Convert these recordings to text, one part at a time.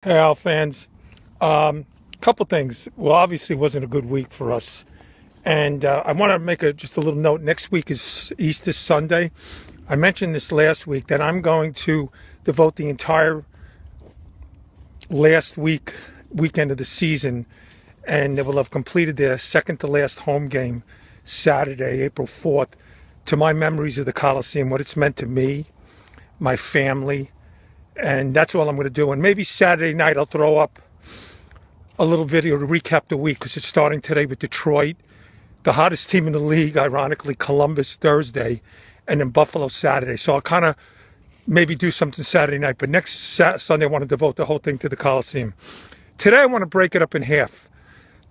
Hey, Al fans. Couple things. Well, obviously, it wasn't a good week for us, and I want to make just a little note. Next week is Easter Sunday. I mentioned this last week that I'm going to devote the entire weekend of the season, and they will have completed their second to last home game Saturday, April 4th, to my memories of the Coliseum, what it's meant to me, my family. And that's all I'm going to do. And maybe Saturday night I'll throw up a little video to recap the week, because it's starting today with Detroit, the hottest team in the league, ironically, Columbus Thursday, and then Buffalo Saturday. So I'll kind of maybe do something Saturday night. But next Sunday I want to devote the whole thing to the Coliseum. Today I want to break it up in half.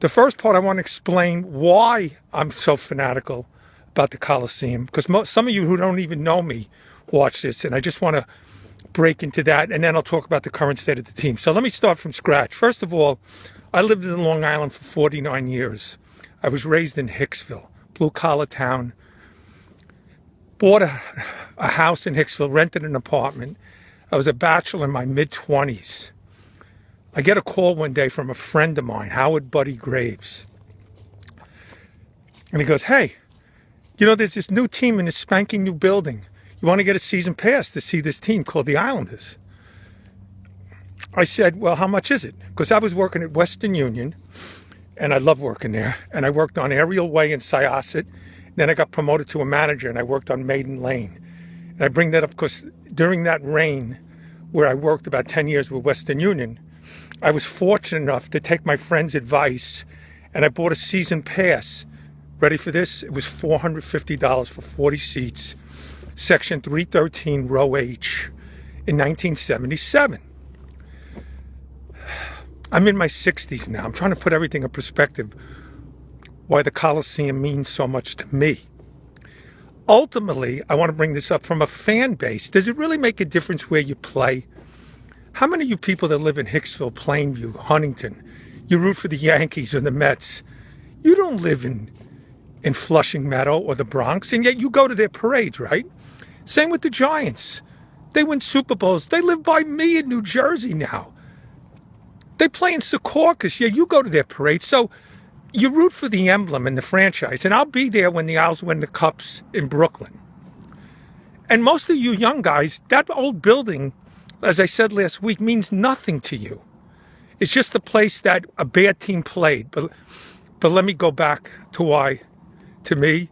The first part, I want to explain why I'm so fanatical about the Coliseum, because some of you who don't even know me watch this, and I just want to break into that, and then I'll talk about the current state of the team. So let me start from scratch. First of all, I lived in Long Island for 49 years. I was raised in Hicksville, blue-collar town. Bought a house in Hicksville, rented an apartment. I was a bachelor in my mid-20s. I get a call one day from a friend of mine, Howard Buddy Graves. And he goes, "Hey, there's this new team in this spanking new building. You want to get a season pass to see this team called the Islanders?" I said, "Well, how much is it?" Because I was working at Western Union, and I love working there. And I worked on Ariel Way in Syosset. Then I got promoted to a manager, and I worked on Maiden Lane. And I bring that up because during that reign, where I worked about 10 years with Western Union, I was fortunate enough to take my friend's advice, and I bought a season pass. Ready for this? It was $450 for 40 seats. Section 313, row H, in 1977. I'm in my 60s now. I'm trying to put everything in perspective, why the Coliseum means so much to me. Ultimately, I want to bring this up from a fan base. Does it really make a difference where you play? How many of you people that live in Hicksville, Plainview, Huntington, you root for the Yankees or the Mets? You don't live in Flushing Meadow or the Bronx, and yet you go to their parades, right? Same with the Giants. They win Super Bowls. They live by me in New Jersey now. They play in Secaucus. Yeah, you go to their parade. So you root for the emblem and the franchise. And I'll be there when the Owls win the Cups in Brooklyn. And most of you young guys, that old building, as I said last week, means nothing to you. It's just a place that a bad team played. But let me go back to why, to me,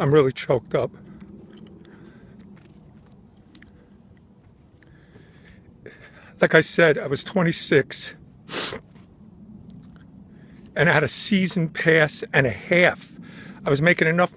I'm really choked up. Like I said, I was 26, and I had a season pass and a half. I was making enough